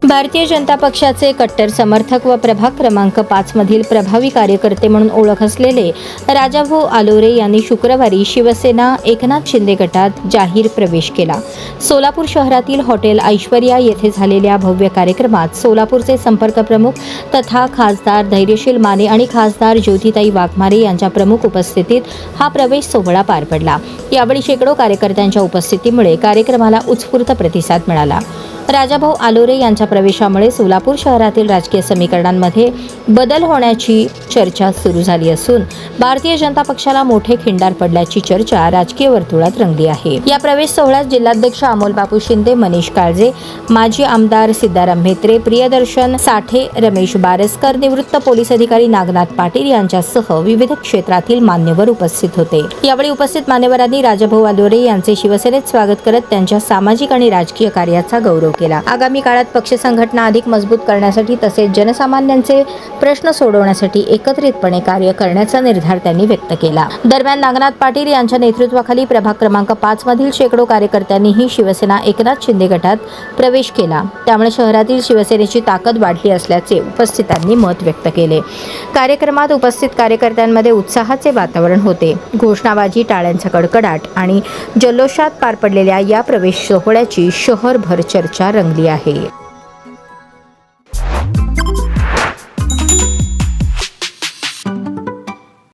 भारतीय जनता पक्षाचे कट्टर समर्थक व प्रभाग क्रमांक 5 मधील प्रभावी कार्यकर्ते म्हणून ओळख असलेले राजाभाऊ आलोरे यांनी शुक्रवारी शिवसेना एकनाथ शिंदे गटात जाहीर प्रवेश केला। सोलापूर शहरातील हॉटेल ऐश्वर्या येथे झालेल्या भव्य कार्यक्रमात सोलापूरचे संपर्क प्रमुख तथा खासदार धैर्यशील माने आणि खासदार ज्योतिताई वाघमारे यांच्या प्रमुख उपस्थितीत हा प्रवेश सोहळा पार पडला। यावेळी शेकडो कार्यकर्त्यांच्या उपस्थितीमुळे कार्यक्रमाला उत्स्फूर्त प्रतिसाद मिळाला। राजाभाऊ आलोरे यांच्या प्रवेशामुळे सोलापूर शहरातील राजकीय समीकरणांमध्ये बदल होण्याची चर्चा सुरू झाली असून भारतीय जनता पक्षाला मोठे खिंडार पडल्याची चर्चा राजकीय वर्तुळात रंगली आहे। या प्रवेश सोहळ्यात जिल्हाध्यक्ष अमोल बापू शिंदे, मनीष काळजे, माजी आमदार सिद्धाराम म्हेत्रे, प्रियदर्शन साठे, रमेश बारसकर, निवृत्त पोलीस अधिकारी नागनाथ पाटील यांच्यासह विविध क्षेत्रातील मान्यवर उपस्थित होते। यावेळी उपस्थित मान्यवरांनी राजाभाऊ आलोरे यांचे शिवसेनेत स्वागत करत त्यांच्या सामाजिक आणि राजकीय कार्याचा गौरव केला। आगामी काळात पक्ष संघटना अधिक मजबूत करण्यासाठी तसेच जनसामान्यांचे प्रश्न सोडवण्यासाठी एकत्रितपणे कार्य करण्याचा निर्धार त्यांनी व्यक्त केला। दरम्यान नागनाथ पाटील यांच्या नेतृत्वाखाली प्रभाग क्रमांक 5 मधील शेकडो कार्यकर्त्यांनीही शिवसेना एकनाथ शिंदे गटात प्रवेश केला। त्यामुळे शहरातील शिवसेनेची ताकद वाढली असल्याचे उपस्थितांनी मत व्यक्त केले। कार्यक्रमात उपस्थित कार्यकर्त्यांमध्ये उत्साहाचे वातावरण होते। घोषणाबाजी, टाळ्यांचा कडकडाट आणि जल्लोषात पार पडलेल्या या प्रवेश सोहळ्याची शहरभर चर्चा रंगली आहे।